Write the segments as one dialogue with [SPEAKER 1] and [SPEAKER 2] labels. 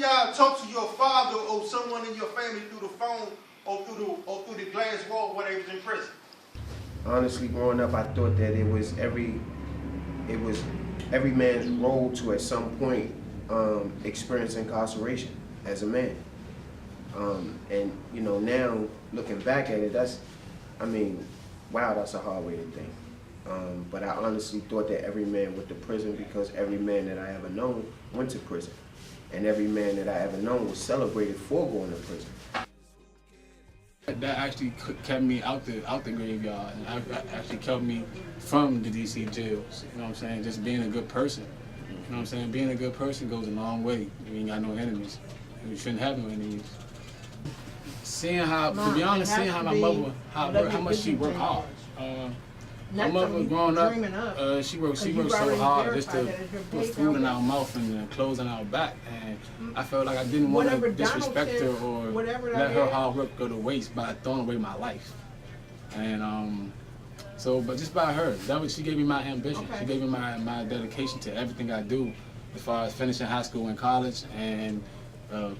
[SPEAKER 1] of y'all talk to your father or someone in your family through the phone or through the glass wall when they was in prison?
[SPEAKER 2] Honestly, growing up, I thought that it was every man's role to at some point experience incarceration as a man. And you know, now looking back at it, wow, that's a hard way to think. But I honestly thought that every man went to prison because every man that I ever known went to prison. And every man that I ever known was celebrated for going to prison.
[SPEAKER 3] That actually kept me out the graveyard, and actually kept me from the DC jails. You know what I'm saying? Just being a good person. You know what I'm saying? Being a good person goes a long way. You ain't got no enemies. You shouldn't have no enemies. Seeing how, to be honest, seeing how my mother, how much she worked hard. My mother growing up, she worked so hard just to put food in our mouth and clothes in our back, and I felt like I didn't want to disrespect her or let her hard work go to waste by throwing away my life. And but just by her, she gave me my ambition. She gave me my dedication to everything I do, as far as finishing high school and college and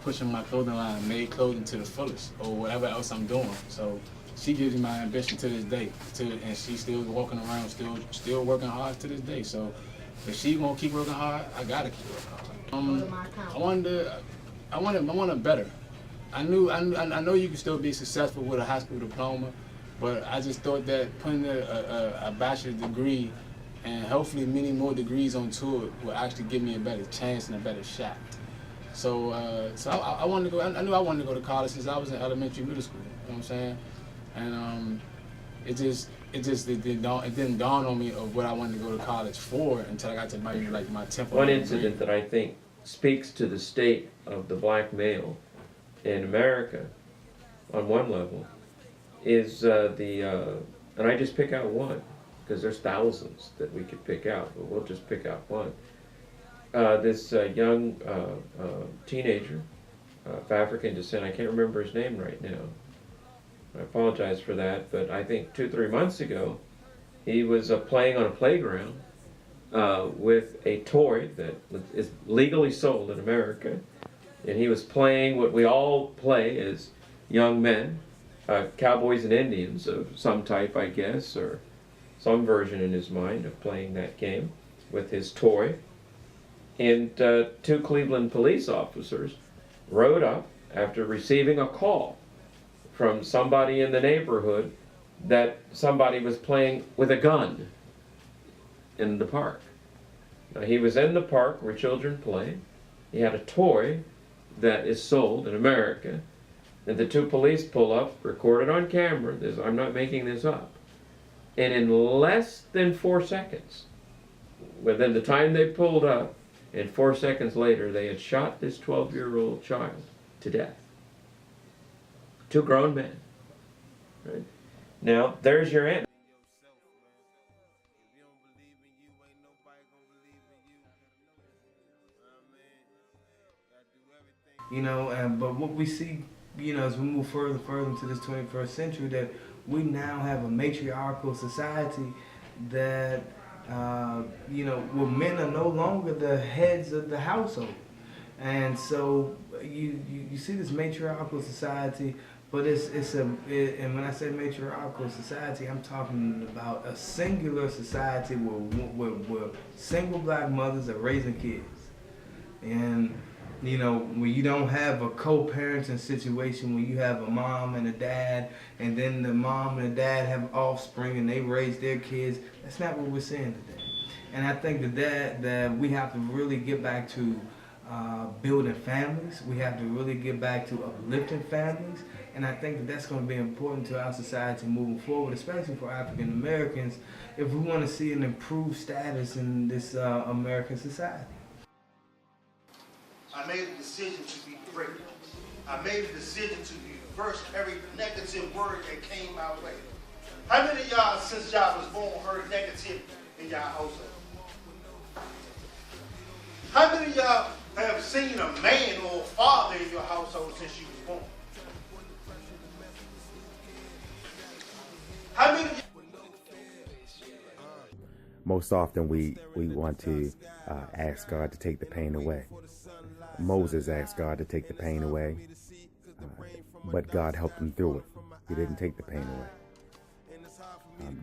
[SPEAKER 3] pushing my clothing line, made clothing to the fullest, or whatever else I'm doing. So she gives me my ambition to this day, and she's still walking around, still working hard to this day. So if she gonna keep working hard, I gotta keep working hard. I wanted better. I know you can still be successful with a high school diploma, but I just thought that putting a bachelor's degree and hopefully many more degrees onto it would actually give me a better chance and a better shot. So I wanted to go. I knew I wanted to go to college since I was in elementary, middle school. You know what I'm saying? And it didn't dawn on me of what I wanted to go to college for until I got to my 10th.
[SPEAKER 4] One incident that I think speaks to the state of the black male in America on one level is and I just pick out one because there's thousands that we could pick out, but we'll just pick out one. This young teenager of African descent, I can't remember his name right now. I apologize for that, but I think 2-3 months ago, he was playing on a playground with a toy that is legally sold in America, and he was playing what we all play as young men, cowboys and Indians of some type, I guess, or some version in his mind of playing that game with his toy. And 2 Cleveland police officers rode up after receiving a call from somebody in the neighborhood that somebody was playing with a gun in the park. Now, he was in the park where children play. He had a toy that is sold in America, and the 2 police pull up, recorded on camera. I'm not making this up. And in less than 4 seconds, within the time they pulled up, and 4 seconds later, they had shot this 12-year-old child to death. 2 grown men. Right? Now, there's your answer.
[SPEAKER 5] You know, but what we see, you know, as we move further into this 21st century, that we now have a matriarchal society that, you know, where men are no longer the heads of the household. And so you see this matriarchal society, but and when I say matriarchal society, I'm talking about a singular society where single black mothers are raising kids. And, you know, where you don't have a co-parenting situation where you have a mom and a dad, and then the mom and the dad have offspring and they raise their kids. That's not what we're seeing today. And I think that we have to really get back to building families. We have to really get back to uplifting families. And I think that's going to be important to our society moving forward, especially for African Americans, if we want to see an improved status in this American society.
[SPEAKER 1] I made a decision to be great. I made a decision to reverse every negative word that came my way. How many of y'all, since y'all was born, heard negative in y'all household? How many of y'all have seen a man or a father in your household since you was born? How many?
[SPEAKER 6] Most often we want to ask God to take the pain away. Moses asked God to take the pain away, but God helped him through it. He didn't take the pain away.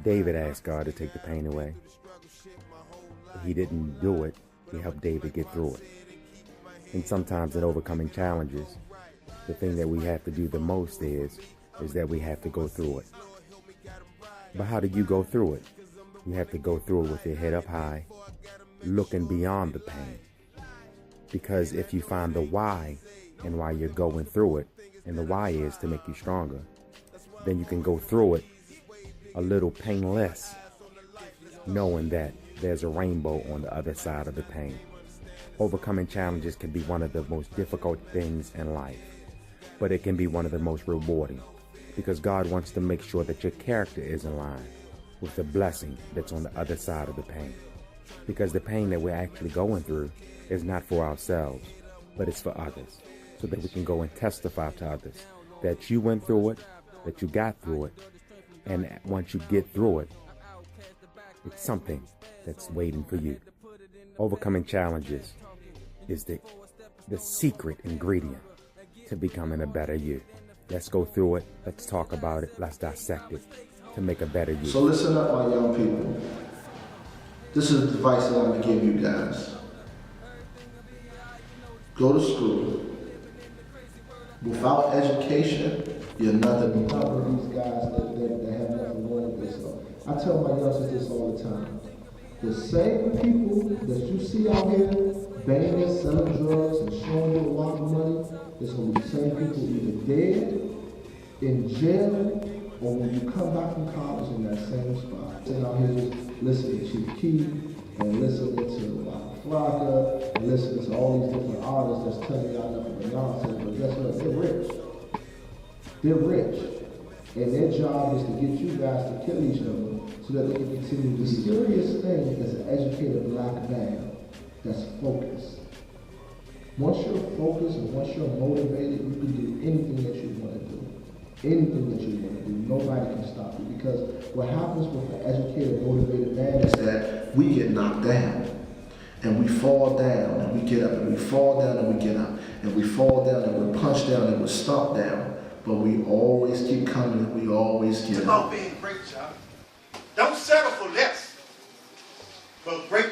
[SPEAKER 6] David asked God to take the pain away. He didn't do it. He helped David get through it. And sometimes in overcoming challenges, the thing that we have to do the most is that we have to go through it. But how do you go through it? You have to go through it with your head up high, looking beyond the pain. Because if you find the why and why you're going through it, and the why is to make you stronger, then you can go through it a little painless, knowing that there's a rainbow on the other side of the pain. Overcoming challenges can be one of the most difficult things in life, but it can be one of the most rewarding, because God wants to make sure that your character is in line with the blessing that's on the other side of the pain. Because the pain that we're actually going through is not for ourselves, but it's for others, so that we can go and testify to others that you went through it, that you got through it, and once you get through it, it's something that's waiting for you. Overcoming challenges is the secret ingredient to becoming a better you. Let's go through it. Let's talk about it. Let's dissect it to make a better you.
[SPEAKER 1] So listen up, my young people. This is the advice that I'm going to give you guys. Go to school. Without education, you're nothing. I'm proud of these guys that have nothing wrong with this. So I tell my youngsters this all the time. The same people that you see out here banging, selling drugs, and showing you a lot of money, is going to be the same people either dead, in jail, or when you come back from college in that same spot. Sitting out here just listening to Chief Keef, and listening to Flocka, and listening to all these different artists that's telling y'all nothing but nonsense, but guess what? They're rich. They're rich. And their job is to get you guys to kill each other so that they can continue. The serious thing is an educated black man that's focused. Once you're focused and once you're motivated, you can do anything that you want to do. Anything that you want to do. Nobody can stop you, because what happens with an educated, motivated man is that we get knocked down. And we fall down and we get up, and we fall down and we get up, and we fall down and we're punched down and we're stomped down. But we always keep coming and we always get up. It's about being great, y'all. Don't settle for less, but great